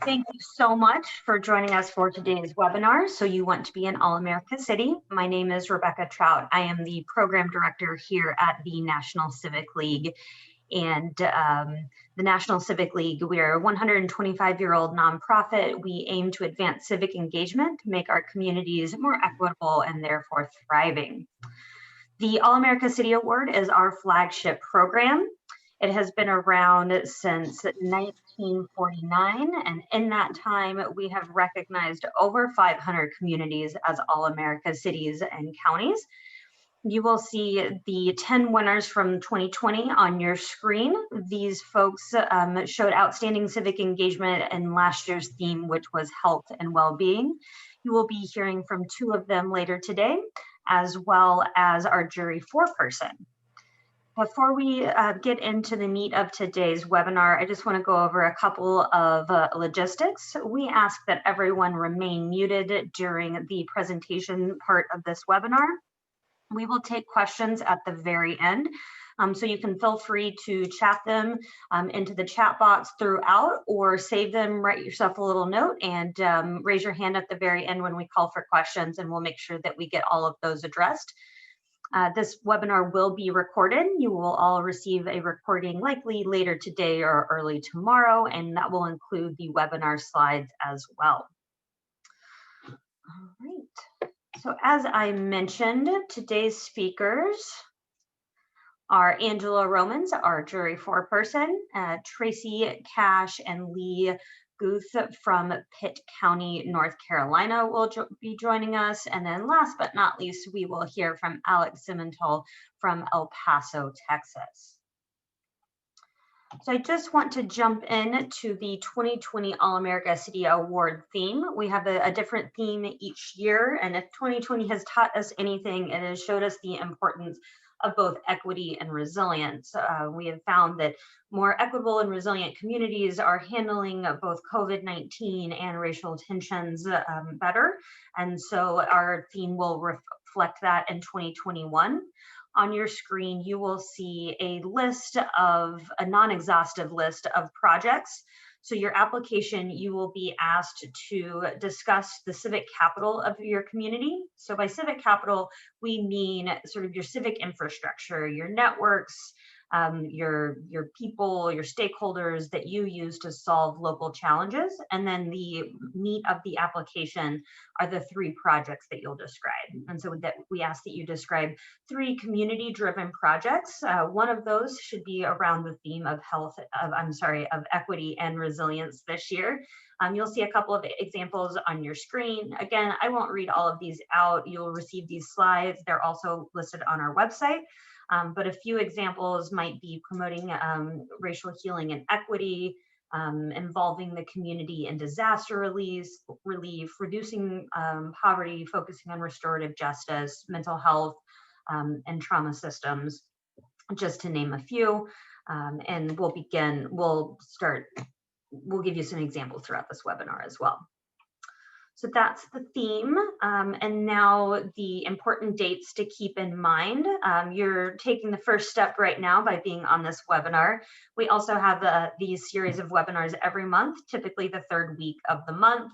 Thank you so much for joining us for today's webinar. So you want to be in All-America City. My name is Rebecca Trout. I am the program director here at the National Civic League. And the National Civic League, we are a 125-year-old nonprofit. We aim to advance civic engagement, to make our communities more equitable and therefore thriving. The All-America City Award is our flagship program. It has been around since 1949, and in that time, we have recognized over 500 communities as All-America cities and counties. You will see the 10 winners from 2020 on your screen. These folks showed outstanding civic engagement in last year's theme, which was health and well-being. You will be hearing from 2 of them later today, as well as our jury foreperson. Before we get into the meat of today's webinar, I just want to go over a couple of logistics. We ask that everyone remain muted during the presentation part of this webinar. We will take questions at the very end, so you can feel free to chat them into the chat box throughout, or save them, write yourself a little note, and raise your hand at the very end when we call for questions, and we'll make sure that we get all of those addressed. This webinar will be recorded. You will all receive a recording likely later today or early tomorrow, and that will include the webinar slides as well. All right. So as I mentioned, today's speakers are Angela Romans, our jury foreperson, Tracy Cash and Lee Guth from Pitt County, North Carolina will be joining us. And then last but not least, we will hear from Alex Simental from El Paso, Texas. So I just want to jump in to the 2020 All-America City Award theme. We have a different theme each year, and if 2020 has taught us anything, it has showed us the importance of both equity and resilience. We have found that more equitable and resilient communities are handling both COVID-19 and racial tensions better. And so our theme will reflect that in 2021. On your screen, you will see a list of a non-exhaustive list of projects. So your application, you will be asked to discuss the civic capital of your community. So by civic capital, we mean sort of your civic infrastructure, your networks, your people, your stakeholders that you use to solve local challenges. And then the meat of the application are the 3 projects that you'll describe. And so that we ask that you describe 3 community-driven projects. One of those should be around the theme of of equity and resilience this year. You'll see a couple of examples on your screen. Again, I won't read all of these out. You'll receive these slides. They're also listed on our website. But a few examples might be promoting racial healing and equity, involving the community in disaster relief, reducing poverty, focusing on restorative justice, mental health, and trauma systems, just to name a few. And we'll give you some examples throughout this webinar as well. So that's the theme. And now the important dates to keep in mind. You're taking the first step right now by being on this webinar. We also have these series of webinars every month, typically the 3rd week of the month.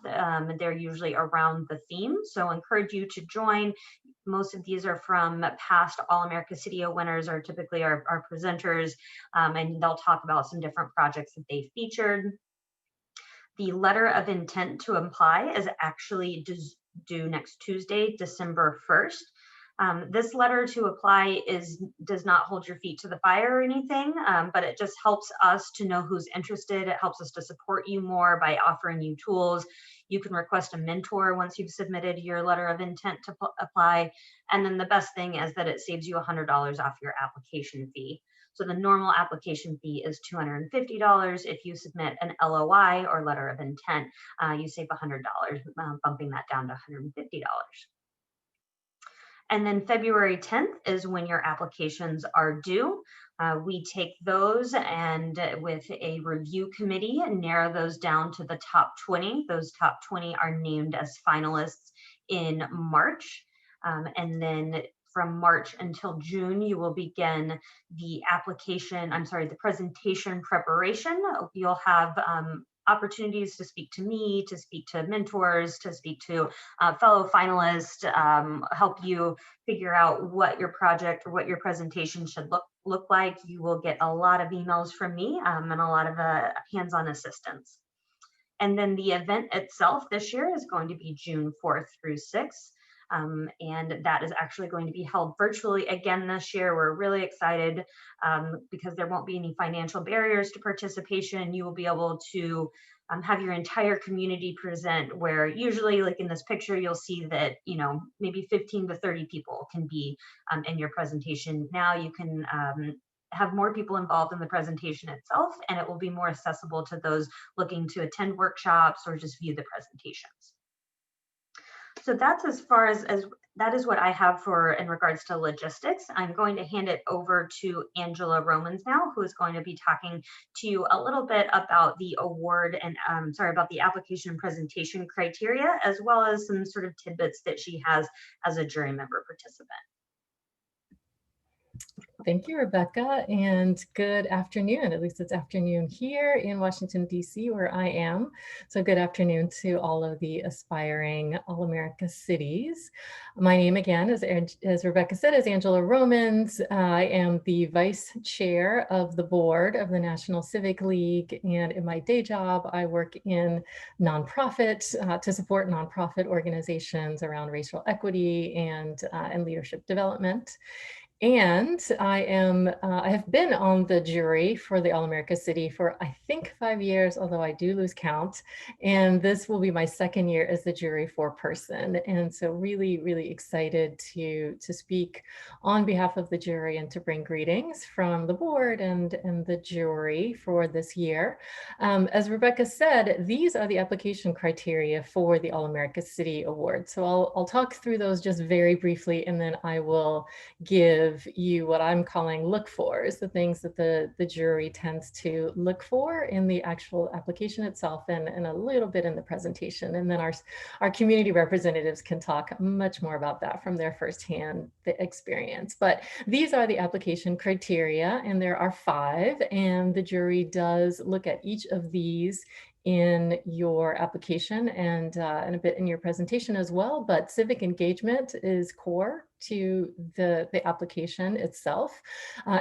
They're usually around the theme, so I encourage you to join. Most of these are from past All-America City winners, or typically our presenters, and they'll talk about some different projects that they featured. The letter of intent to apply is actually due next Tuesday, December 1st. This letter to apply does not hold your feet to the fire or anything, but it just helps us to know who's interested. It helps us to support you more by offering you tools. You can request a mentor once you've submitted your letter of intent to apply. And then the best thing is that it saves you $100 off your application fee. So the normal application fee is $250. If you submit an LOI or letter of intent, you save $100, bumping that down to $150. And then February 10th is when your applications are due. We take those and with a review committee narrow those down to the top 20. Those top 20 are named as finalists in March. And then from March until June, you will begin the presentation preparation. You'll have opportunities to speak to me, to speak to mentors, to speak to fellow finalists, help you figure out what your project or what your presentation should look like. You will get a lot of emails from me and a lot of hands-on assistance. And then the event itself this year is going to be June 4th through 6th. And that is actually going to be held virtually again this year. We're really excited because there won't be any financial barriers to participation. You will be able to have your entire community present, where usually, like in this picture, you'll see that, maybe 15 to 30 people can be in your presentation. Now you can have more people involved in the presentation itself, and it will be more accessible to those looking to attend workshops or just view the presentations. So that's as far as that is what I have for in regards to logistics. I'm going to hand it over to Angela Romans now, who is going to be talking to you a little bit about the award and about the application and presentation criteria, as well as some sort of tidbits that she has as a jury member participant. Thank you, Rebecca, and good afternoon. At least it's afternoon here in Washington, D.C., where I am. So good afternoon to all of the aspiring All-America cities. My name, again, as Rebecca said, is Angela Romans. I am the vice chair of the board of the National Civic League, and in my day job, I work in nonprofit to support nonprofit organizations around racial equity and leadership development. And I have been on the jury for the All-America City for, I think, 5 years, although I do lose count. And this will be my second year as the jury foreperson. And so really, really excited to speak on behalf of the jury and to bring greetings from the board and the jury for this year. As Rebecca said, these are the application criteria for the All-America City Award. So I'll talk through those just very briefly, and then I will give you what I'm calling look-fors, the things that the jury tends to look for in the actual application itself, and a little bit in the presentation. And then our community representatives can talk much more about that from their firsthand experience. But these are the application criteria, and there are 5, and the jury does look at each of these in your application and a bit in your presentation as well. But civic engagement is core to the application itself,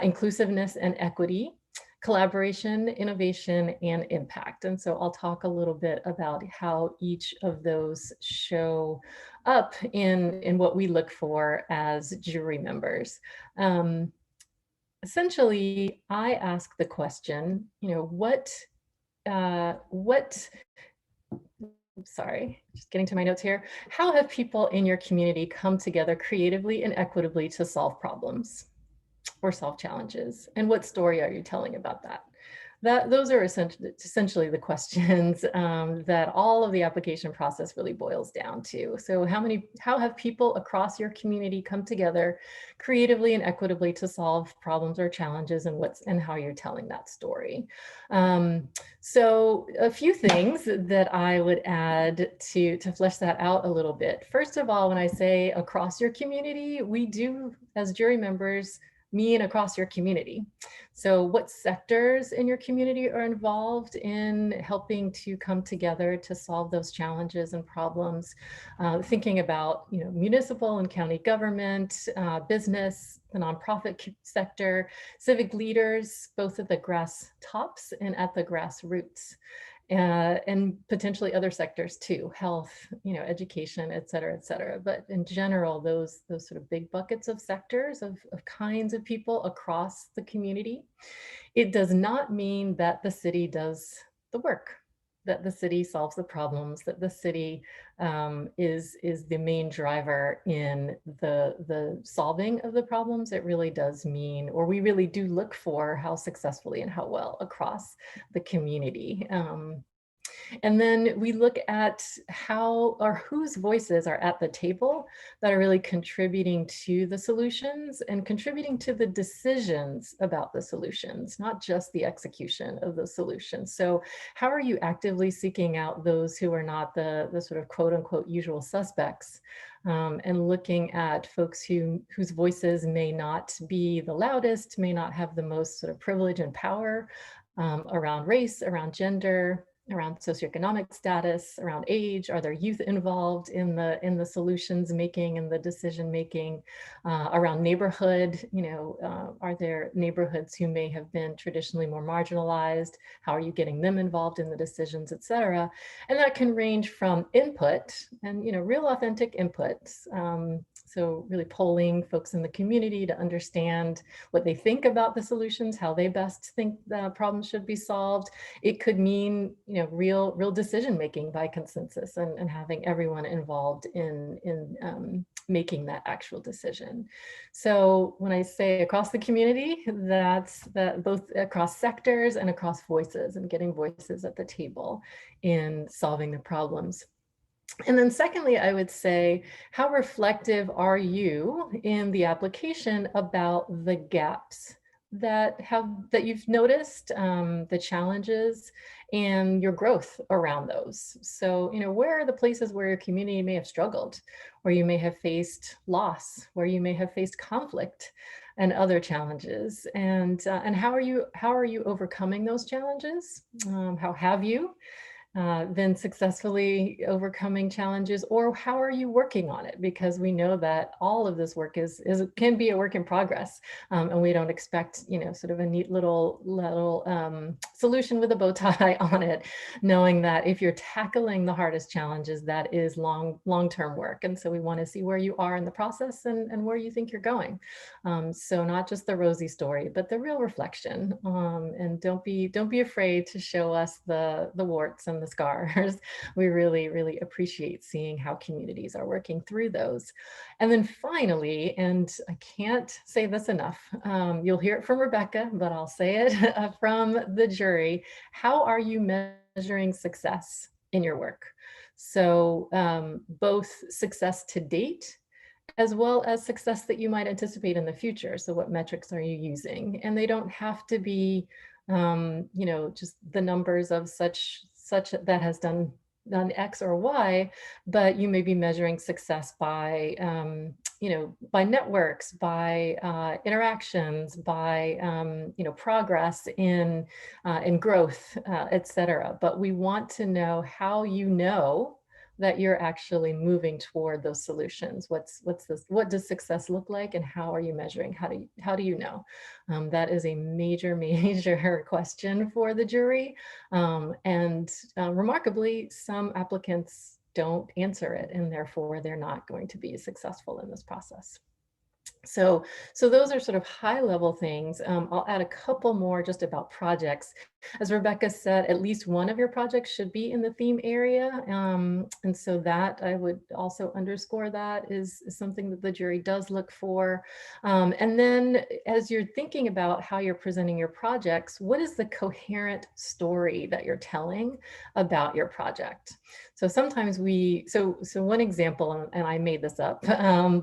inclusiveness and equity, collaboration, innovation, and impact. And so I'll talk a little bit about how each of those show up in what we look for as jury members. Essentially, I ask the question, sorry, just getting to my notes here. How have people in your community come together creatively and equitably to solve problems or solve challenges? And what story are you telling about that? Those are essentially the questions that all of the application process really boils down to. So how have people across your community come together creatively and equitably to solve problems or challenges, and how you're telling that story? So a few things that I would add to flesh that out a little bit. First of all, when I say across your community, we do, as jury members, mean across your community. So what sectors in your community are involved in helping to come together to solve those challenges and problems? Thinking about municipal and county government, business, the nonprofit sector, civic leaders, both at the grass tops and at the grassroots. And potentially other sectors too, health, education, et cetera, et cetera. But in general, those sort of big buckets of sectors of kinds of people across the community. It does not mean that the city does the work, that the city solves the problems, that the city is the main driver in the solving of the problems. It really does mean, or we really do look for how successfully and how well across the community. And then we look at how or whose voices are at the table that are really contributing to the solutions and contributing to the decisions about the solutions, not just the execution of the solutions. So how are you actively seeking out those who are not the sort of quote unquote usual suspects, and looking at folks whose voices may not be the loudest, may not have the most sort of privilege and power around race, around gender, around socioeconomic status, around age? Are there youth involved in the solutions making and the decision making? Around neighborhood, are there neighborhoods who may have been traditionally more marginalized? How are you getting them involved in the decisions, et cetera? And that can range from input and real authentic inputs. So really polling folks in the community to understand what they think about the solutions, how they best think the problems should be solved. It could mean, real decision making by consensus and having everyone involved in making that actual decision. So when I say across the community, that's both across sectors and across voices, and getting voices at the table in solving the problems. And then secondly, I would say, how reflective are you in the application about the gaps that you've noticed, the challenges and your growth around those? So, where are the places where your community may have struggled, where you may have faced loss, where you may have faced conflict and other challenges, and how are you overcoming those challenges? How have you been successfully overcoming challenges, or how are you working on it? Because we know that all of this work can be a work in progress, and we don't expect sort of a neat little solution with a bow tie on it, knowing that if you're tackling the hardest challenges, that is long-term work. And so we want to see where you are in the process and where you think you're going. So not just the rosy story, but the real reflection. And don't be afraid to show us the warts and the scars. We really, really appreciate seeing how communities are working through those. And then finally, and I can't say this enough, you'll hear it from Rebecca, but I'll say it from the jury. How are you measuring success in your work? So both success to date, as well as success that you might anticipate in the future. So what metrics are you using? And they don't have to be, just the numbers of such that has done X or Y, but you may be measuring success by, by networks, by interactions, by, progress in growth, et cetera. But we want to know how that you're actually moving toward those solutions. What does success look like, and how are you measuring? How do you know? That is a major question for the jury. And remarkably, some applicants don't answer it, and therefore they're not going to be successful in this process. So those are sort of high level things. I'll add a couple more just about projects. As Rebecca said, at least one of your projects should be in the theme area. And so that I would also underscore that is something that the jury does look for. And then as you're thinking about how you're presenting your projects, what is the coherent story that you're telling about your project? So sometimes so one example, and I made this up,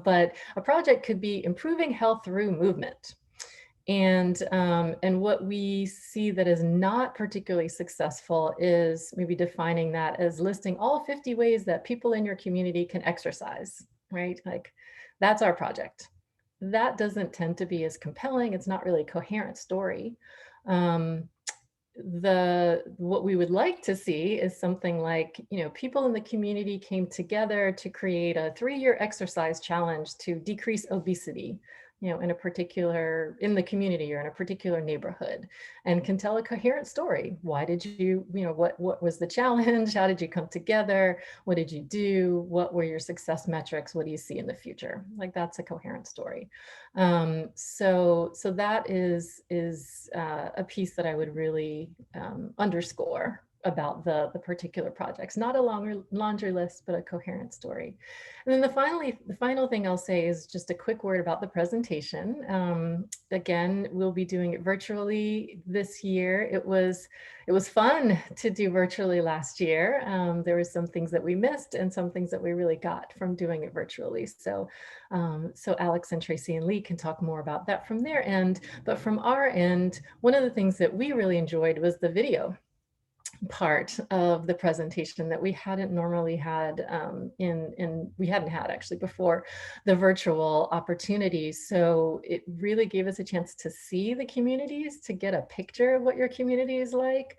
but a project could be improving health through movement. And what we see that is not particularly successful is maybe defining that as listing all 50 ways that people in your community can exercise, right? Like, that's our project. That doesn't tend to be as compelling. It's not really a coherent story. What we would like to see is something like, people in the community came together to create a 3-year exercise challenge to decrease obesity, in the community or in a particular neighborhood, and can tell a coherent story. Why did you, what was the challenge? How did you come together? What did you do? What were your success metrics? What do you see in the future? Like, that's a coherent story. So that is a piece that I would really underscore about the particular projects. Not a laundry list, but a coherent story. And then the final thing I'll say is just a quick word about the presentation. Again, we'll be doing it virtually this year. It was fun to do virtually last year. There were some things that we missed and some things that we really got from doing it virtually. So Alex and Tracy and Lee can talk more about that from their end. But from our end, one of the things that we really enjoyed was the video. part of the presentation that we hadn't normally had we hadn't had actually before the virtual opportunities. So it really gave us a chance to see the communities, to get a picture of what your community is like.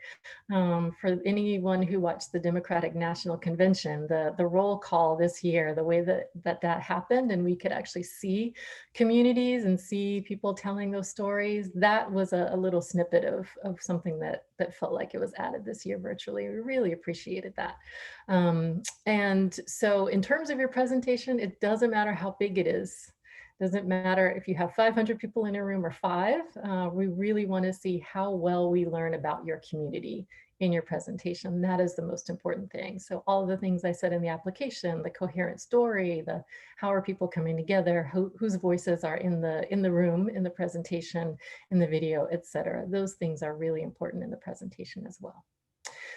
For anyone who watched the Democratic National Convention, the roll call this year, the way that happened, and we could actually see communities and see people telling those stories, that was a little snippet of something that felt like it was added this year virtually. We really appreciated that. And so in terms of your presentation, it doesn't matter how big it is. Doesn't matter if you have 500 people in a room or 5. We really want to see how well we learn about your community in your presentation. That is the most important thing. So all of the things I said in the application, the coherent story, the how are people coming together, whose voices are in the room, in the presentation, in the video, etc. Those things are really important in the presentation as well.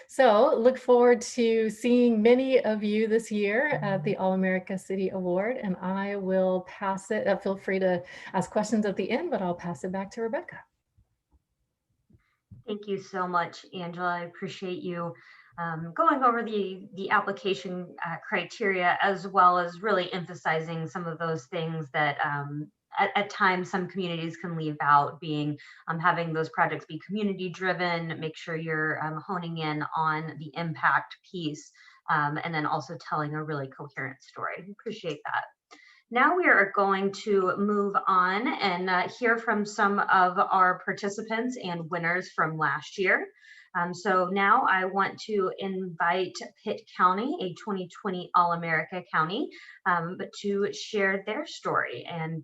So look forward to seeing many of you this year at the All-America City Award, and I will pass it, feel free to ask questions at the end, but I'll pass it back to Rebecca. Thank you so much, Angela. I appreciate you going over the application criteria, as well as really emphasizing some of those things that at times some communities can leave out, being having those projects be community driven, make sure you're honing in on the impact piece, and then also telling a really coherent story. Appreciate that. Now we are going to move on and hear from some of our participants and winners from last year. So now I want to invite Pitt County, a 2020 All-America County, to share their story. And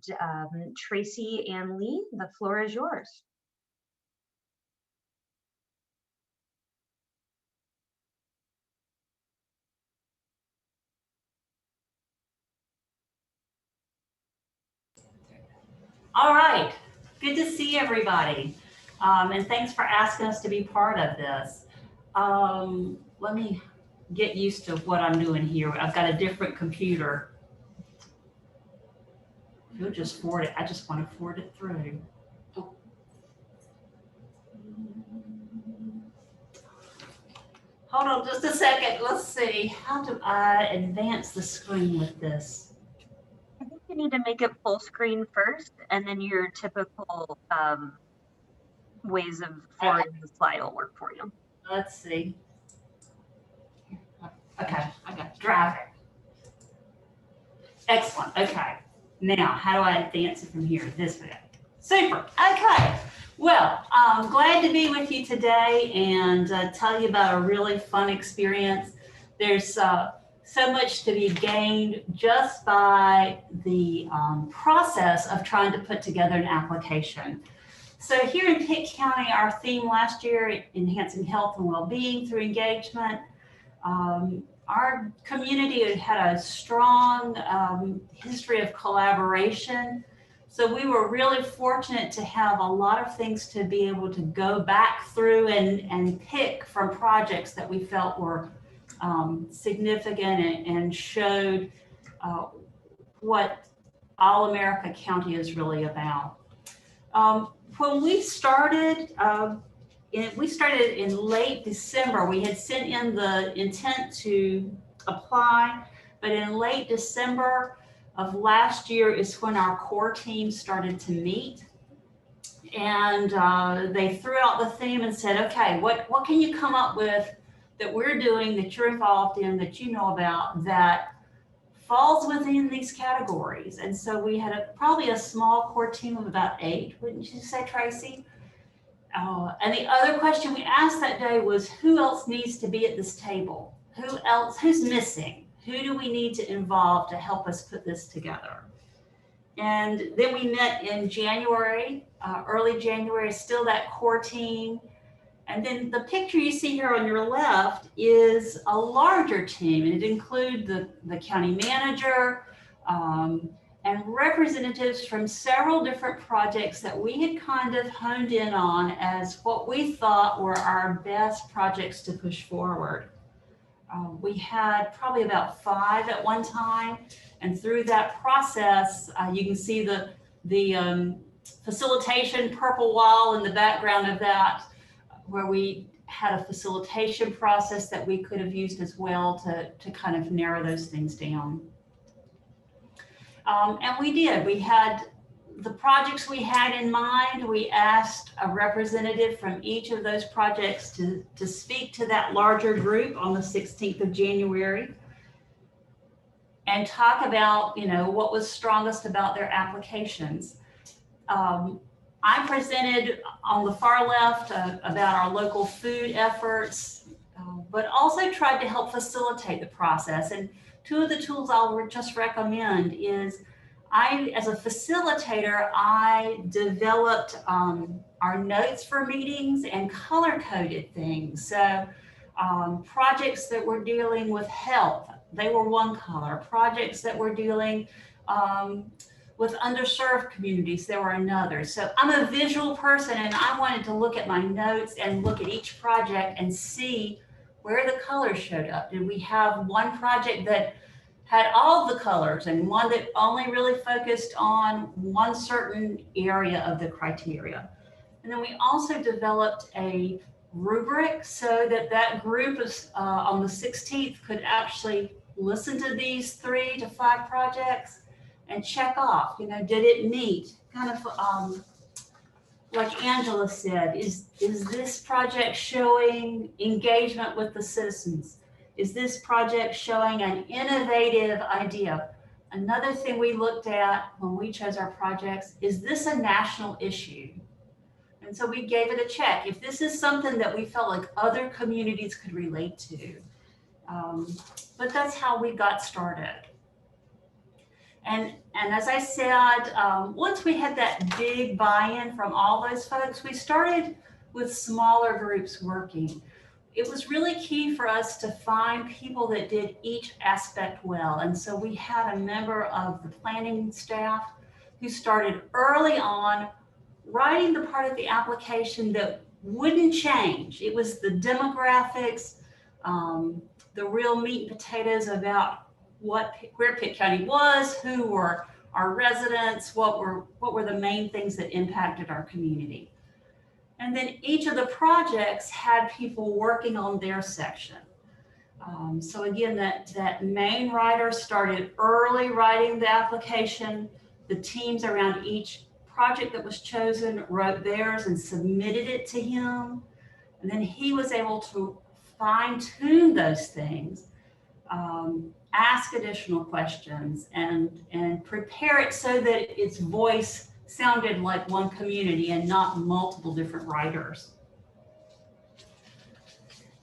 Tracy and Lee, the floor is yours. All right, good to see everybody. And thanks for asking us to be part of this. Let me get used to what I'm doing here. I've got a different computer. You'll just forward it. I just want to forward it through. Hold on just a second. Let's see. How do I advance the screen with this? I think you need to make it full screen first, and then your typical ways of forwarding the slide will work for you. Let's see. Okay, I got drive. Excellent. Okay. Now, how do I advance it from here? This way. Super. Okay. Well, I'm glad to be with you today and tell you about a really fun experience. There's so much to be gained just by the process of trying to put together an application. So here in Pitt County, our theme last year, enhancing health and well-being through engagement. Our community had a strong history of collaboration. So we were really fortunate to have a lot of things to be able to go back through and pick from projects that we felt were significant and showed what All-America County is really about. When we started in late December. We had sent in the intent to apply, but in late December of last year is when our core team started to meet. And they threw out the theme and said, okay, what can you come up with that we're doing, that you're involved in, that you know about, that falls within these categories? And so we had probably a small core team of about 8, wouldn't you say, Tracy? And the other question we asked that day was, who else needs to be at this table? Who's missing? Who do we need to involve to help us put this together? And then we met in January, early January, still that core team. And then the picture you see here on your left is a larger team. And it includes the county manager, and representatives from several different projects that we had kind of honed in on as what we thought were our best projects to push forward. We had probably about 5 at one time, and through that process, you can see the facilitation purple wall in the background of that, where we had a facilitation process that we could have used as well to kind of narrow those things down. And we did. We had the projects we had in mind. We asked a representative from each of those projects to speak to that larger group on the 16th of January and talk about, you know, what was strongest about their applications. I presented on the far left about our local food efforts, but also tried to help facilitate the process. And two of the tools I'll just recommend is as a facilitator, I developed our notes for meetings and color-coded things. So projects that were dealing with health, they were one color. Projects that were dealing with underserved communities, there were another. So I'm a visual person, and I wanted to look at my notes and look at each project and see where the colors showed up. Did we have one project that had all the colors and one that only really focused on one certain area of the criteria? And then we also developed a rubric so that that group is, on the 16th could actually listen to these 3 to 5 projects and check off, you know, did it meet? Kind of like Angela said, is this project showing engagement with the citizens? Is this project showing an innovative idea? Another thing we looked at when we chose our projects, is this a national issue? And so we gave it a check. If this is something that we felt like other communities could relate to. But that's how we got started. And as I said, once we had that big buy-in from all those folks, we started with smaller groups working. It was really key for us to find people that did each aspect well. And so we had a member of the planning staff who started early on writing the part of the application that wouldn't change. It was the demographics, the real meat and potatoes about where Pitt County was, who were our residents, what were the main things that impacted our community. And then each of the projects had people working on their section. So again, that main writer started early writing the application. The teams around each project that was chosen wrote theirs and submitted it to him. And then he was able to fine tune those things, ask additional questions, and prepare it so that its voice sounded like one community and not multiple different writers.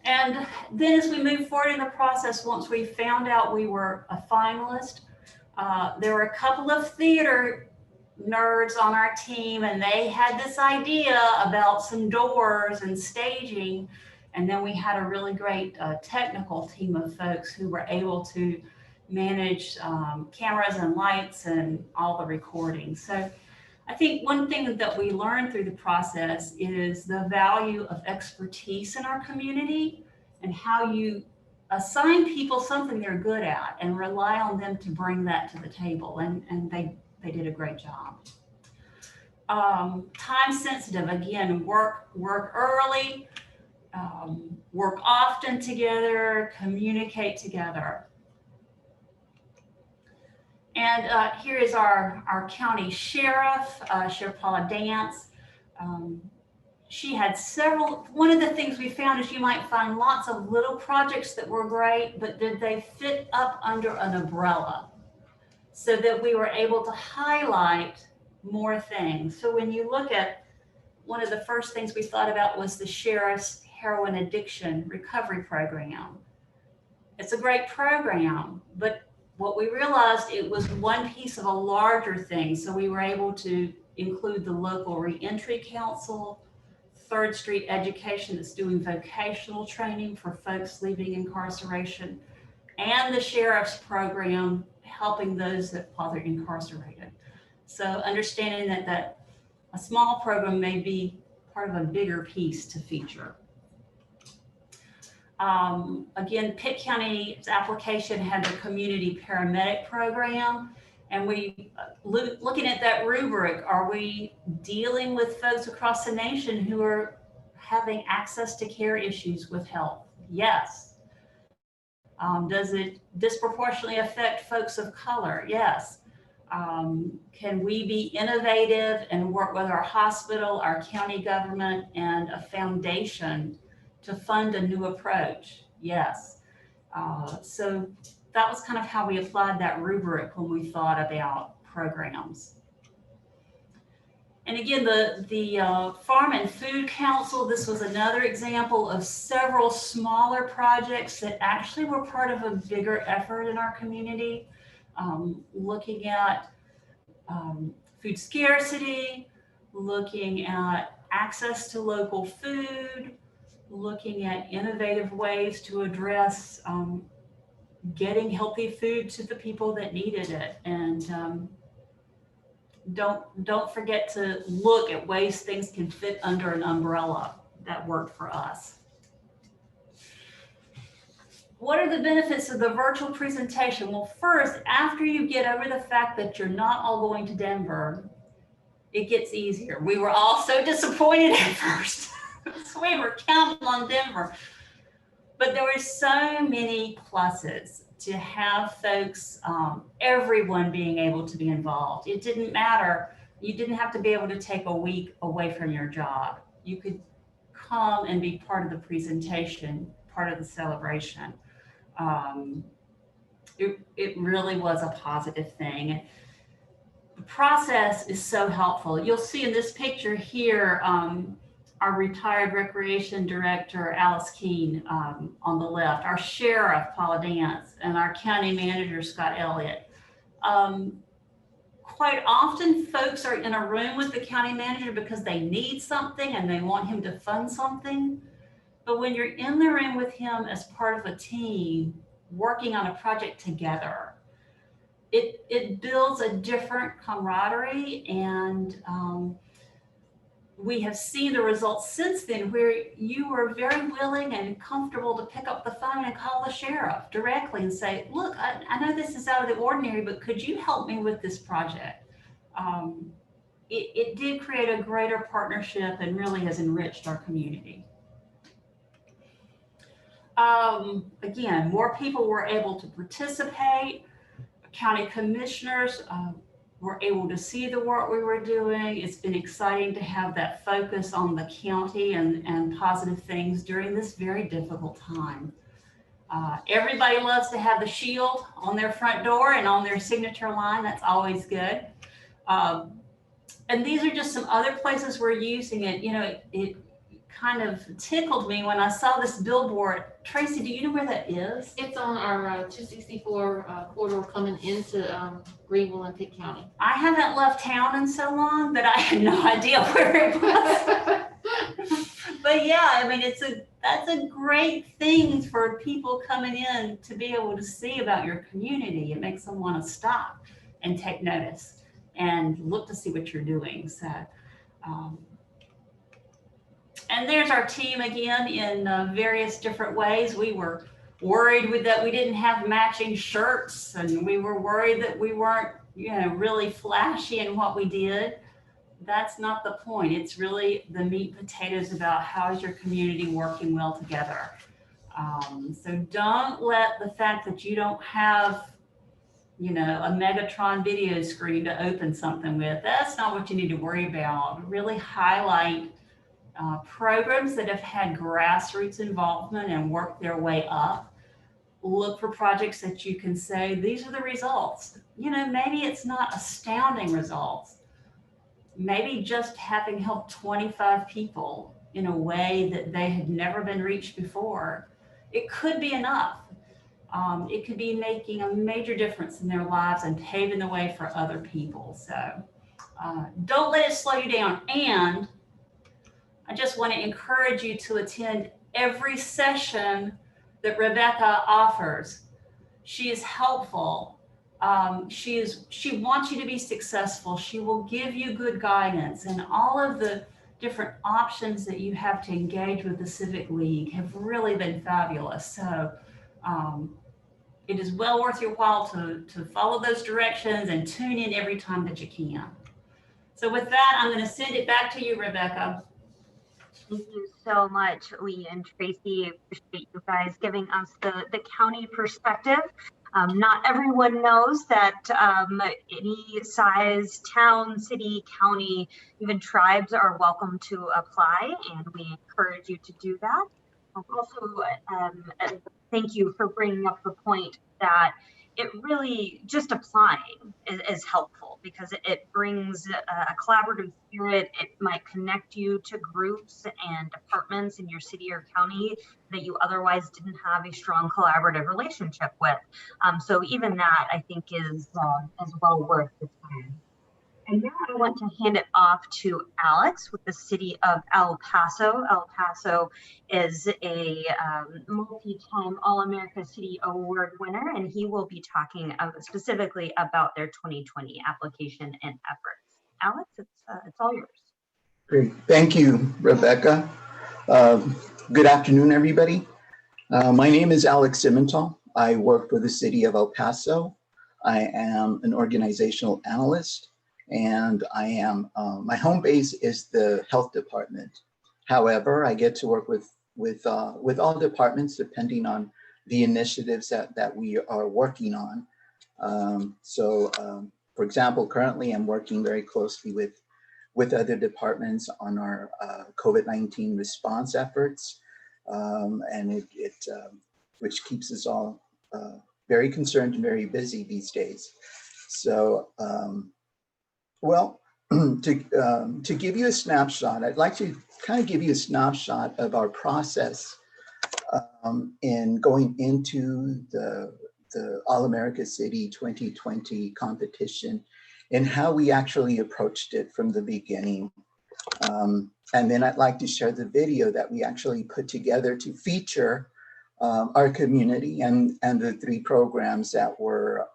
And then as we moved forward in the process, once we found out we were a finalist, there were a couple of theater nerds on our team, and they had this idea about some doors and staging. And then we had a really great technical team of folks who were able to manage cameras and lights and all the recording. So I think one thing that we learned through the process is the value of expertise in our community and how you assign people something they're good at and rely on them to bring that to the table. And they did a great job. Time sensitive, again, work early, work often together, communicate together. And here is our county sheriff, Sheriff Paula Dance. She had several, one of the things we found is you might find lots of little projects that were great, but did they fit up under an umbrella so that we were able to highlight more things? So when you look at, one of the first things we thought about was the sheriff's heroin addiction recovery program. It's a great program, but what we realized, it was one piece of a larger thing. So we were able to include the local reentry council, 3rd Street Education that's doing vocational training for folks leaving incarceration, and the sheriff's program helping those that while they're incarcerated. So understanding that a small program may be part of a bigger piece to feature. Again, Pitt County's application had the community paramedic program, and we looking at that rubric, are we dealing with folks across the nation who having access to care issues with health? Yes. Does it disproportionately affect folks of color? Yes. Can we be innovative and work with our hospital, our county government, and a foundation to fund a new approach? Yes. So that was kind of how we applied that rubric when we thought about programs. And again, the Farm and Food Council, this was another example of several smaller projects that actually were part of a bigger effort in our community, looking at food scarcity, looking at access to local food, looking at innovative ways to address getting healthy food to the people that needed it. And don't forget to look at ways things can fit under an umbrella. That worked for us. What are the benefits of the virtual presentation? Well, first, after you get over the fact that you're not all going to Denver, it gets easier. We were all so disappointed at first. So we were counting on Denver. But there were so many pluses to have folks, everyone being able to be involved. It didn't matter. You didn't have to be able to take a week away from your job. You could come and be part of the presentation, part of the celebration. It really was a positive thing. The process is so helpful. You'll see in this picture here, our retired recreation director, Alice Keene, on the left, our sheriff, Paula Dance, and our county manager, Scott Elliott. Quite often folks are in a room with the county manager because they need something and they want him to fund something. But when you're in the room with him as part of a team working on a project together, it builds a different camaraderie, and we have seen the results since then where you were very willing and comfortable to pick up the phone and call the sheriff directly and say, look, I know this is out of the ordinary, but could you help me with this project? It did create a greater partnership and really has enriched our community. Again, more people were able to participate. County commissioners were able to see the work we were doing. It's been exciting to have that focus on the county and positive things during this very difficult time. Everybody loves to have the shield on their front door and on their signature line. That's always good. And these are just some other places we're using it. You know, it kind of tickled me when I saw this billboard. Tracy, do you know where that is? It's on our 264 corridor coming into Greenville and Pitt County. I haven't left town in so long that I had no idea where it was. But yeah, I mean, that's a great thing for people coming in to be able to see about your community. It makes them want to stop and take notice and look to see what you're doing. So, and there's our team again in various different ways. We were worried that we didn't have matching shirts, and we were worried that we weren't, you know, really flashy in what we did. That's not the point. It's really the meat and potatoes about how is your community working well together. So don't let the fact that you don't have, you know, a Megatron video screen to open something with, that's not what you need to worry about. Really highlight programs that have had grassroots involvement and worked their way up. Look for projects that you can say, these are the results. You know, maybe it's not astounding results. Maybe just having helped 25 people in a way that they had never been reached before, it could be enough. It could be making a major difference in their lives and paving the way for other people. So don't let it slow you down. And I just want to encourage you to attend every session that Rebecca offers. She is helpful. She wants you to be successful. She will give you good guidance, and all of the different options that you have to engage with the Civic League have really been fabulous. So it is well worth your while to follow those directions and tune in every time that you can. So with that, I'm going to send it back to you, Rebecca. Thank you so much, Lee and Tracy. Appreciate you guys giving us the county perspective. Not everyone knows that any size town, city, county, even tribes are welcome to apply, and we encourage you to do that. Also, thank you for bringing up the point that it really just applying is helpful because it brings a collaborative spirit. It might connect you to groups and departments in your city or county that you otherwise didn't have a strong collaborative relationship with. So even that, I think, is well worth the time. And now I want to hand it off to Alex with the city of El Paso. El Paso is a multi-time All-America City Award winner, and he will be talking specifically about their 2020 application and efforts. Alex, it's all yours. Great, thank you, Rebecca. Good afternoon, everybody. My name is Alex Simmental. I work for the city of El Paso. I am an organizational analyst. And I am, my home base is the health department. However, I get to work with all departments depending on the initiatives that we are working on. For example, currently I'm working very closely with other departments on our COVID-19 response efforts, and which keeps us all very concerned and very busy these days. So. Well, to give you a snapshot, I'd like to kind of give you a snapshot of our process in going into the All-America City 2020 competition and how we actually approached it from the beginning. And then I'd like to share the video that we actually put together to feature our community and the 3 programs that were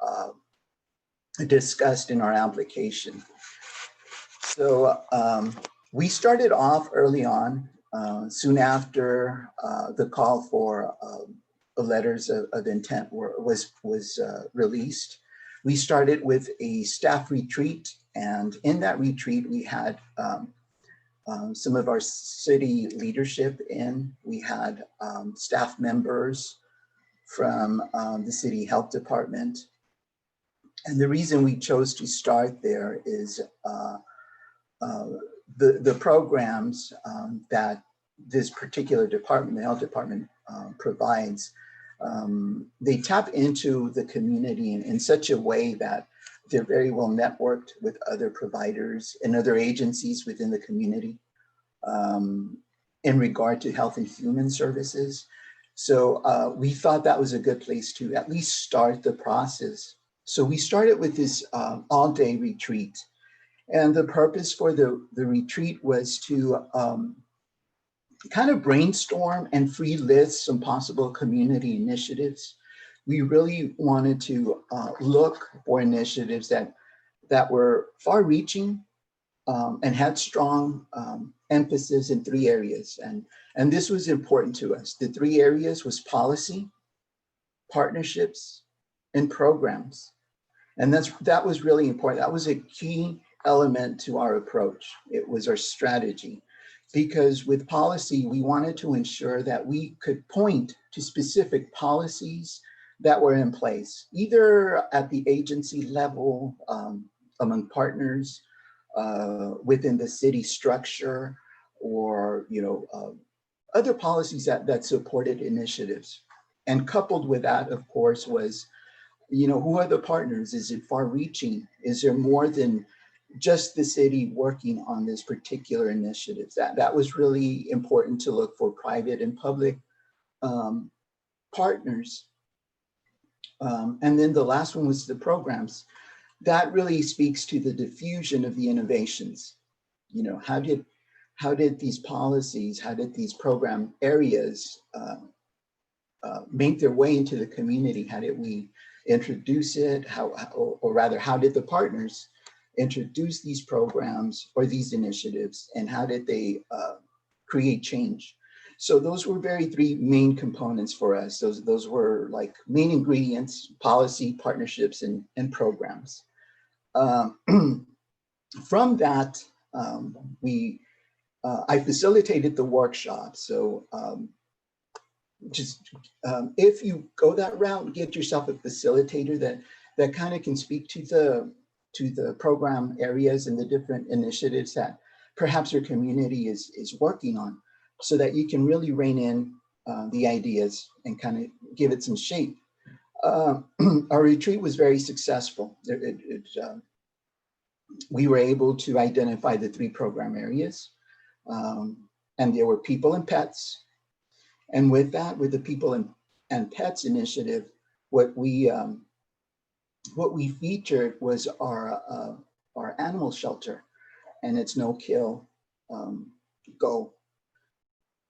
discussed in our application. So we started off early on, soon after the call for letters of intent was released. We started with a staff retreat, and in that retreat we had some of our city leadership in. We had staff members from the city health department. And the reason we chose to start there is the programs that this particular department, the health department, provides, they tap into the community in such a way that they're very well networked with other providers and other agencies within the community in regard to health and human services. So we thought that was a good place to at least start the process. So we started with this all-day retreat. And the purpose for the retreat was to kind of brainstorm and free list some possible community initiatives. We really wanted to look for initiatives that were far-reaching and had strong emphasis in 3 areas. And this was important to us. The 3 areas was policy, partnerships, and programs. And that was really important. That was a key element to our approach. It was our strategy, because with policy, we wanted to ensure that we could point to specific policies that were in place, either at the agency level, among partners, within the city structure, or other policies that supported initiatives. And coupled with that, of course, was who are the partners? Is it far-reaching? Is there more than just the city working on this particular initiative? That was really important to look for private and public partners. And then the last one was the programs. That really speaks to the diffusion of the innovations. How did these policies, how did these program areas make their way into the community? How did we introduce it? Or rather, how did the partners introduce these programs or these initiatives, and how did they create change? So those were 3 main components for us. Those were like main ingredients: policy, partnerships, and programs. From that, we I facilitated the workshop. So if you go that route, get yourself a facilitator that kind of can speak to the program areas and the different initiatives that perhaps your community is working on, so that you can really rein in the ideas and kind of give it some shape. Our retreat was very successful. We were able to identify the 3 program areas, and there were people and pets. And with that, with the people and pets initiative, what we featured was our animal shelter and its no-kill goal.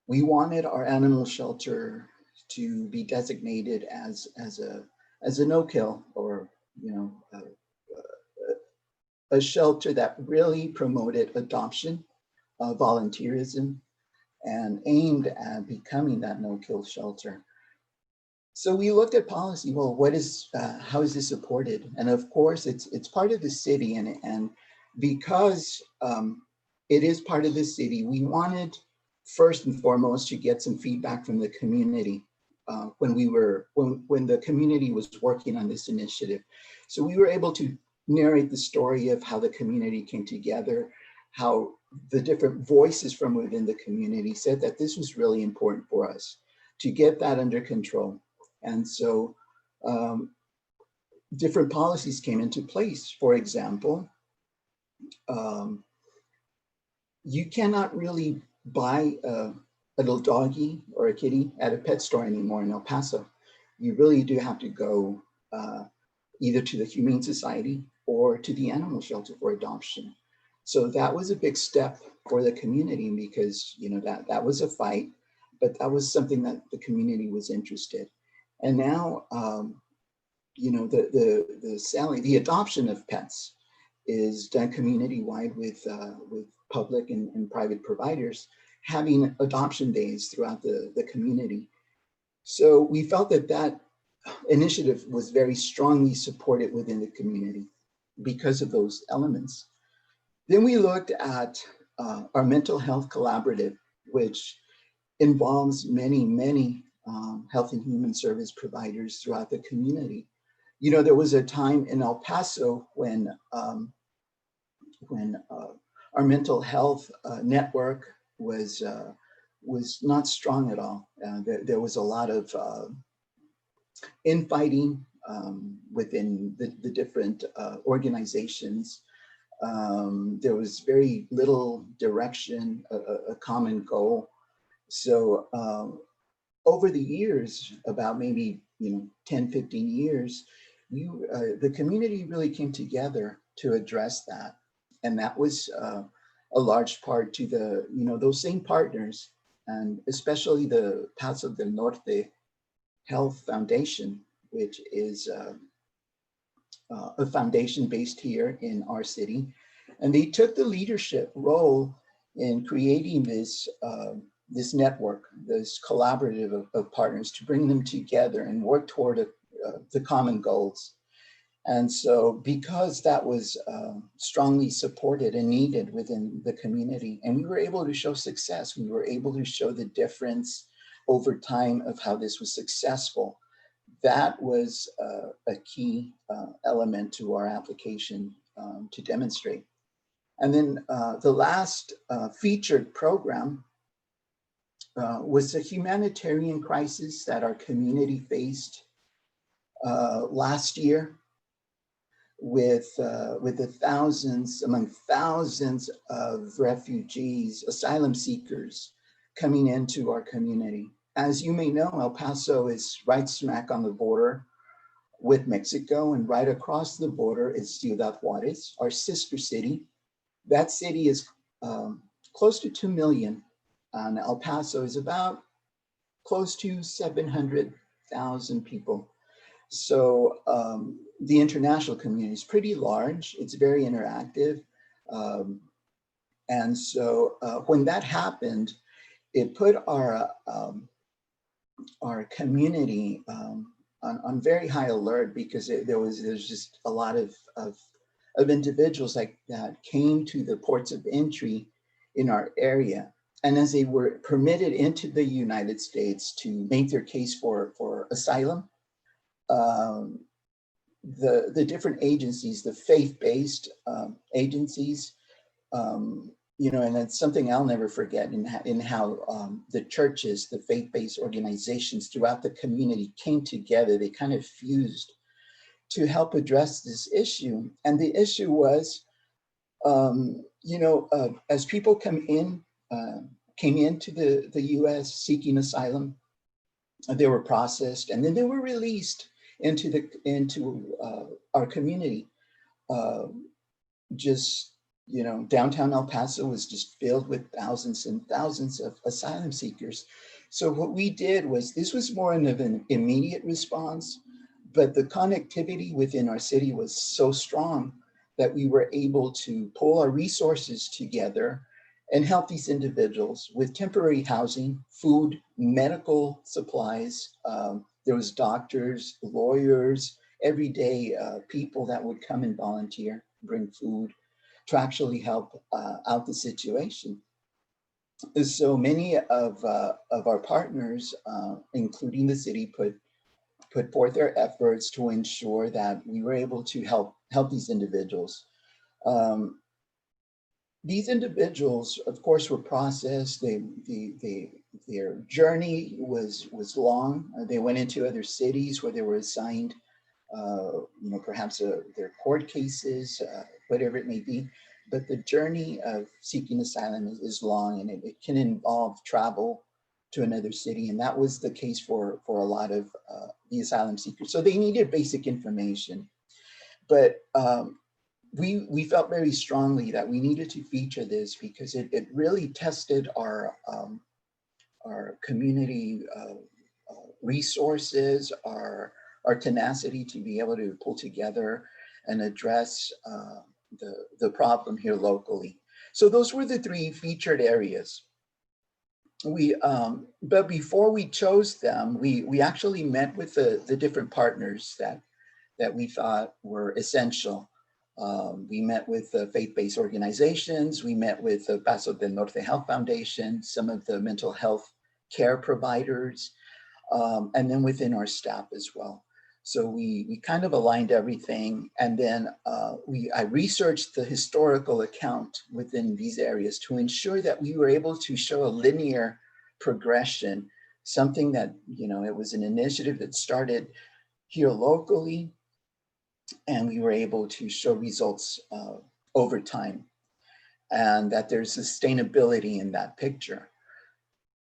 We wanted our animal shelter to be designated as a no-kill, or a shelter that really promoted adoption, volunteerism, and aimed at becoming that no-kill shelter. So we looked at policy. Well, how is this supported? And of course, it's part of the city, and because it is part of the city, we wanted first and foremost to get some feedback from the community when the community was working on this initiative. So we were able to narrate the story of how the community came together, how the different voices from within the community said that this was really important for us to get that under control. And so different policies came into place. For example, you cannot really buy a little doggy or a kitty at a pet store anymore in El Paso. You really do have to go either to the Humane Society or to the animal shelter for adoption. So that was a big step for the community, because that was a fight, but that was something that the community was interested. And now, the adoption of pets is done community-wide with public and private providers having adoption days throughout the community. So we felt that initiative was very strongly supported within the community because of those elements. Then we looked at our mental health collaborative, which involves many health and human service providers throughout the community. There was a time in El Paso when our mental health network was not strong at all. There was a lot of infighting within the different organizations. There was very little direction, a common goal. So over the years, about maybe 10, 15 years, the community really came together to address that. And that was a large part to those same partners, and especially the Paso del Norte Health Foundation, which is a foundation based here in our city. And they took the leadership role in creating this network, this collaborative of partners, to bring them together and work toward the common goals. And so because that was strongly supported and needed within the community, and we were able to show success, we were able to show the difference over time of how this was successful. That was a key element to our application to demonstrate. And then the last featured program was the humanitarian crisis that our community faced last year, with among thousands of refugees, asylum seekers coming into our community. As you may know, El Paso is right smack on the border with Mexico, and right across the border is Ciudad Juarez, our sister city. That city is close to 2 million, and El Paso is about close to 700,000 people. So the international community is pretty large. It's very interactive. And so when that happened, it put our community on very high alert, because there's just a lot of individuals that came to the ports of entry in our area. And as they were permitted into the United States to make their case for asylum, the different agencies, the faith-based agencies, and it's something I'll never forget in how the churches, the faith-based organizations throughout the community came together. They kind of fused to help address this issue. And the issue was, as people came into the US seeking asylum, they were processed and then they were released into our community. Downtown El Paso was just filled with thousands and thousands of asylum seekers. So what we did was, this was more of an immediate response, but the connectivity within our city was so strong that we were able to pull our resources together and help these individuals with temporary housing, food, medical supplies. There was doctors, lawyers, everyday people that would come and volunteer, bring food to actually help out the situation. So many of our partners, including the city, put forth their efforts to ensure that we were able to help these individuals. These individuals, of course, were processed. Their journey was long. They went into other cities where they were assigned, perhaps their court cases, whatever it may be. But the journey of seeking asylum is long, and it can involve travel to another city. And that was the case for a lot of the asylum seekers. So they needed basic information. But we felt very strongly that we needed to feature this because it really tested our community resources, our tenacity to be able to pull together and address the problem here locally. So those were the three featured areas. But before we chose them, we actually met with the different partners that we thought were essential. We met with faith-based organizations. We met with the Paso del Norte Health Foundation, some of the mental health care providers, and then within our staff as well. So we kind of aligned everything. And then I researched the historical account within these areas to ensure that we were able to show a linear progression, something that, it was an initiative that started here locally, and we were able to show results over time, and that there's sustainability in that picture.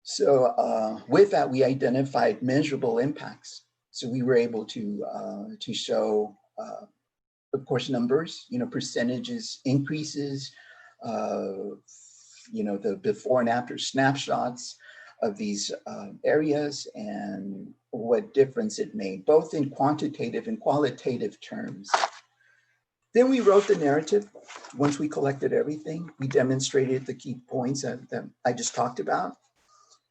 So with that, we identified measurable impacts. So we were able to show, of course, numbers, percentages, increases, the before and after snapshots of these areas and what difference it made, both in quantitative and qualitative terms. Then we wrote the narrative. Once we collected everything, we demonstrated the key points that I just talked about.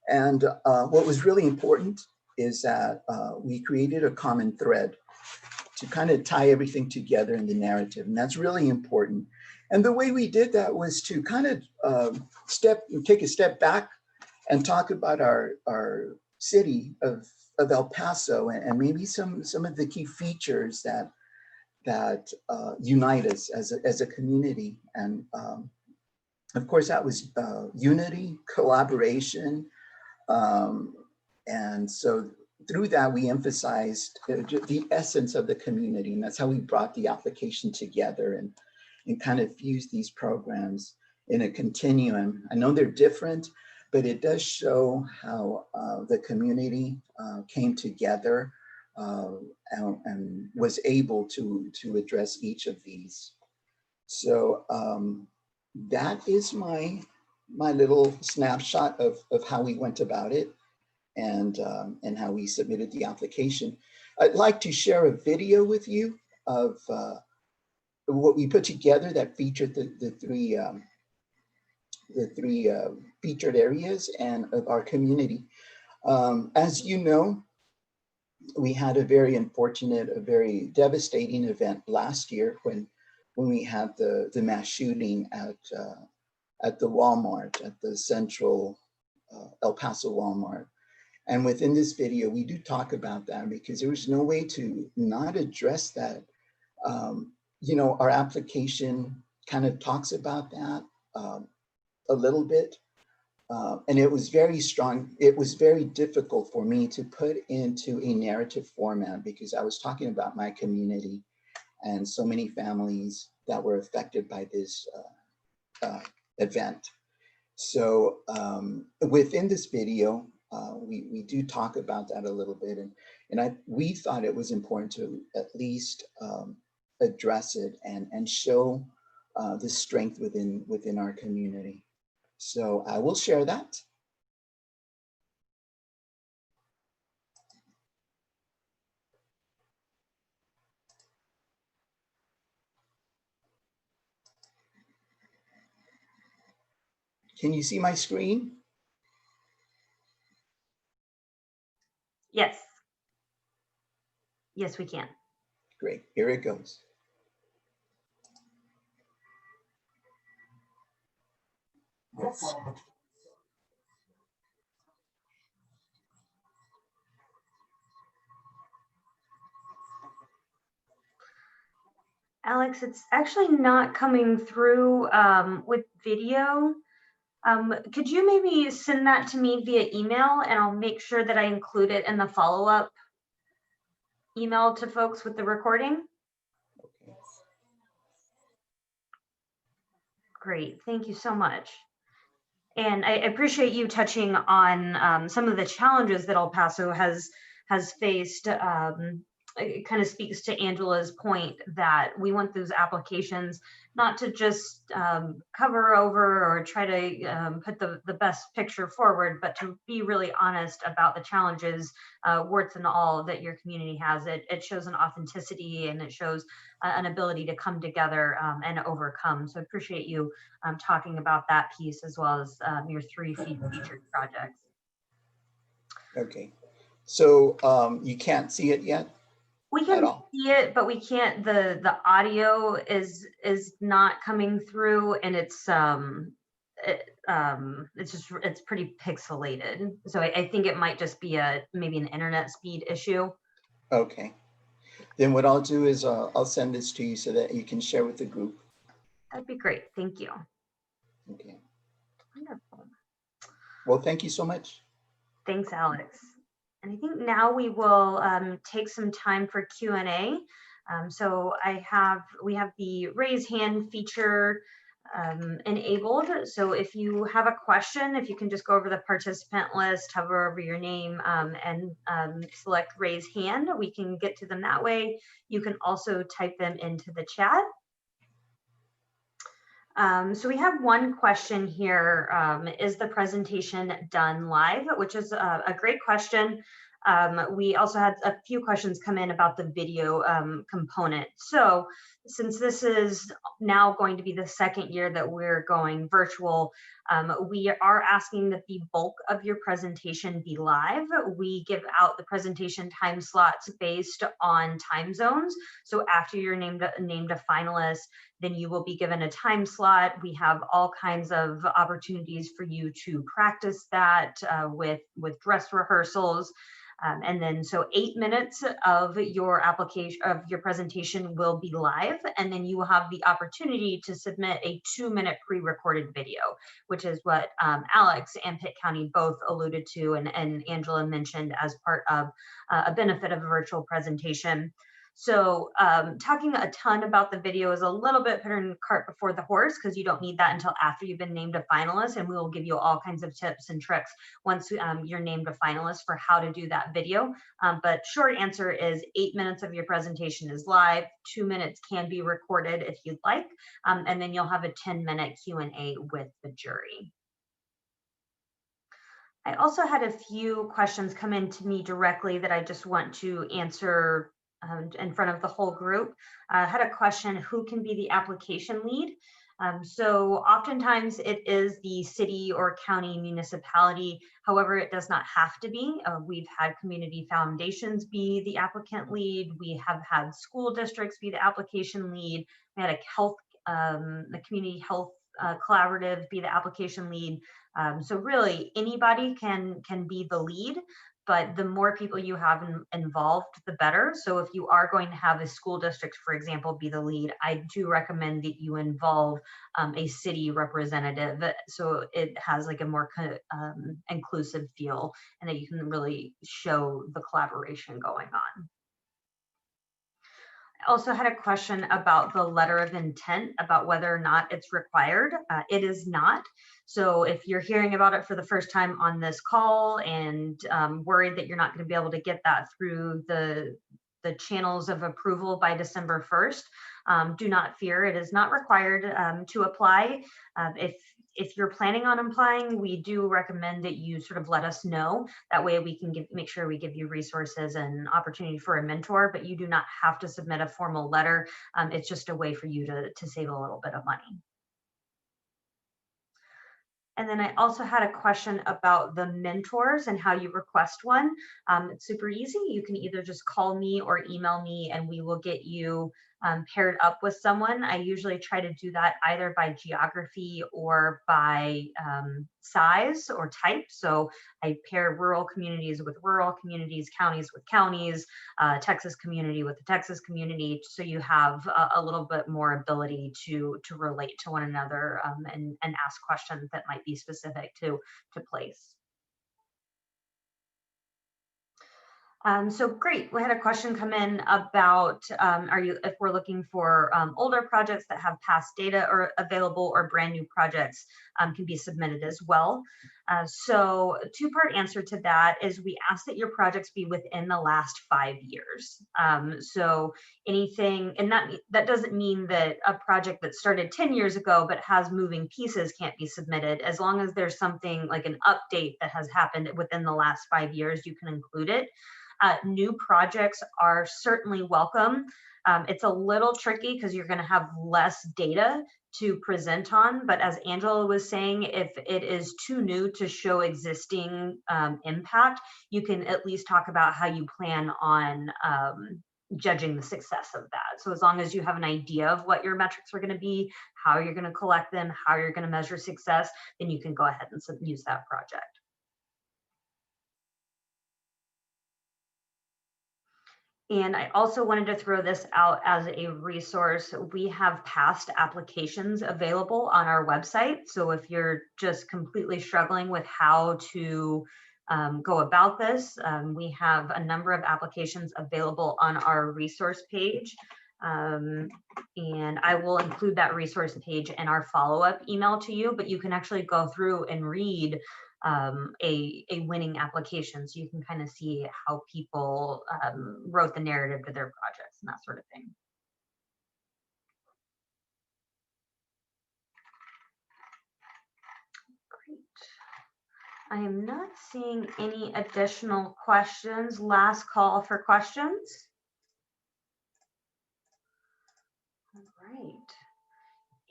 And what was really important is that we created a common thread to kind of tie everything together in the narrative. And that's really important. And the way we did that was to kind of take a step back and talk about our city of El Paso and maybe some of the key features that unite us as a community. And of course, that was unity, collaboration. And so through that, we emphasized the essence of the community. And that's how we brought the application together and kind of fused these programs in a continuum. I know they're different, but it does show how the community came together and was able to address each of these. So that is my little snapshot of how we went about it and how we submitted the application. I'd like to share a video with you of what we put together that featured the three featured areas and of our community. As you know, we had a very unfortunate, a very devastating event last year when we had the mass shooting at at the Walmart, at the central El Paso Walmart. And within this video, we do talk about that because there was no way to not address that. Our application kind of talks about that a little bit. And it was very strong. It was very difficult for me to put into a narrative format because I was talking about my community and so many families that were affected by this event. So within this video, we do talk about that a little bit, and we thought it was important to at least address it and show the strength within our community. So I will share that. Can you see my screen? Yes. Yes, we can. Great, here it goes. Yes. Alex, it's actually not coming through with video. Could you maybe send that to me via email, and I'll make sure that I include it in the follow-up email to folks with the recording? Okay. Great, thank you so much. And I appreciate you touching on some of the challenges that El Paso has faced. It kind of speaks to Angela's point that we want those applications not to just cover over or try to put the best picture forward, but to be really honest about the challenges, warts and all, that your community has. It shows an authenticity, and it shows an ability to come together and overcome. So I appreciate you talking about that piece, as well as your 3 featured projects. Okay, so you can't see it yet? We can see it, but we can't. The audio is not coming through, and it's pretty pixelated. So I think it might just be maybe an internet speed issue. Okay, then what I'll do is I'll send this to you so that you can share with the group. That'd be great. Thank you. Okay. Wonderful. Well, thank you so much. Thanks, Alex. And I think now we will take some time for Q&A. So we have the raise hand feature enabled. So if you have a question, if you can just go over the participant list, hover over your name and select raise hand, we can get to them that way. You can also type them into the chat. So we have one question here. Is the presentation done live? Which is a great question. We also had a few questions come in about the video component. So since this is now going to be the 2nd year that we're going virtual, we are asking that the bulk of your presentation be live. We give out the presentation time slots based on time zones. So after you're named a finalist, then you will be given a time slot. We have all kinds of opportunities for you to practice that with dress rehearsals. And then so 8 minutes of your application, of your presentation, will be live, and then you will have the opportunity to submit a 2-minute pre-recorded video, which is what Alex and Pitt County both alluded to, and Angela mentioned as part of a benefit of a virtual presentation. So talking a ton about the video is a little bit putting the cart before the horse, because you don't need that until after you've been named a finalist, and we will give you all kinds of tips and tricks once you're named a finalist for how to do that video. But short answer is 8 minutes of your presentation is live, 2 minutes can be recorded if you'd like, and then you'll have a 10-minute Q&A with the jury. I also had a few questions come in to me directly that I just want to answer in front of the whole group. I had a question: who can be the application lead? So oftentimes it is the city or county municipality. However, it does not have to be. We've had community foundations be the applicant lead. We have had school districts be the application lead. We had the community health collaborative, be the application lead. So really anybody can be the lead, but the more people you have involved, the better. So if you are going to have a school district, for example, be the lead, I do recommend that you involve a city representative, so it has like a more inclusive feel, and that you can really show the collaboration going on. I also had a question about the letter of intent, about whether or not it's required. It is not. So if you're hearing about it for the first time on this call and worried that you're not going to be able to get that through the channels of approval by December 1st, do not fear. It is not required to apply. If you're planning on applying, we do recommend that you sort of let us know. That way we can make sure we give you resources and opportunity for a mentor, but you do not have to submit a formal letter. It's just a way for you to save a little bit of money. And then I also had a question about the mentors and how you request one. It's super easy. You can either just call me or email me, and we will get you paired up with someone. I usually try to do that either by geography or by size or type. So I pair rural communities with rural communities, counties with counties, Texas community with the Texas community, so you have a little bit more ability to relate to one another and ask questions that might be specific to place. So great, we had a question come in about if we're looking for older projects that have past data or available, or brand new projects can be submitted as well. So a two-part answer to that is we ask that your projects be within the last 5 years. So anything, and that doesn't mean that a project that started 10 years ago but has moving pieces can't be submitted. As long as there's something like an update that has happened within the last 5 years, you can include it. New projects are certainly welcome. It's a little tricky because you're going to have less data to present on, but as Angela was saying, if it is too new to show existing impact, you can at least talk about how you plan on judging the success of that. So as long as you have an idea of what your metrics are going to be, how you're going to collect them, how you're going to measure success, then you can go ahead and use that project. And I also wanted to throw this out as a resource. We have past applications available on our website. So if you're just completely struggling with how to go about this, we have a number of applications available on our resource page. And I will include that resource page in our follow-up email to you, but you can actually go through and read a winning application, so you can kind of see how people wrote the narrative to their projects and that sort of thing. Great. I am not seeing any additional questions. Last call for questions. All right.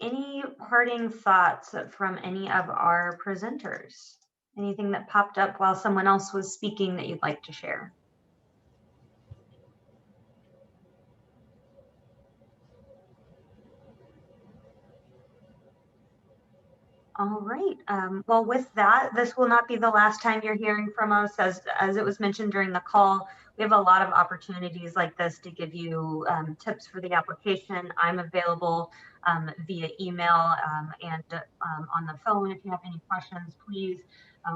Any parting thoughts from any of our presenters? Anything that popped up while someone else was speaking that you'd like to share? All right. Well, with that, this will not be the last time you're hearing from us. As it was mentioned during the call, we have a lot of opportunities like this to give you tips for the application. I'm available via email and on the phone if you have any questions, please.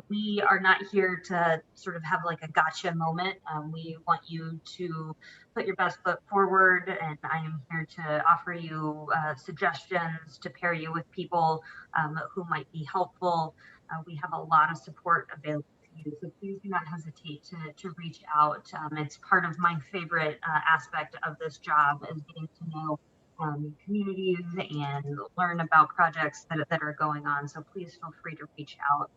We are not here to sort of have like a gotcha moment. We want you to put your best foot forward, and I am here to offer you suggestions, to pair you with people who might be helpful. We have a lot of support available to you, so please do not hesitate to reach out. It's part of my favorite aspect of this job, is getting to know communities and learn about projects that are going on. So please feel free to reach out.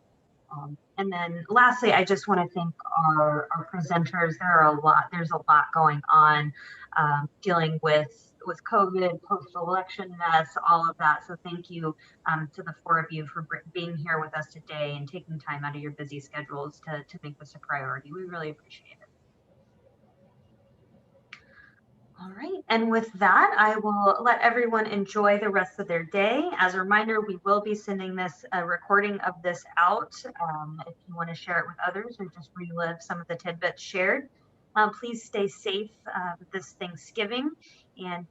And then lastly, I just want to thank our presenters. There's a lot going on dealing with COVID, post-election mess, all of that. So thank you to the four of you for being here with us today and taking time out of your busy schedules to make this a priority. We really appreciate it. All right, and with that, I will let everyone enjoy the rest of their day. As a reminder, we will be sending this recording of this out. If you want to share it with others or just relive some of the tidbits shared, please stay safe this Thanksgiving, and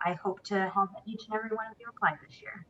I hope to have each and every one of you apply this year.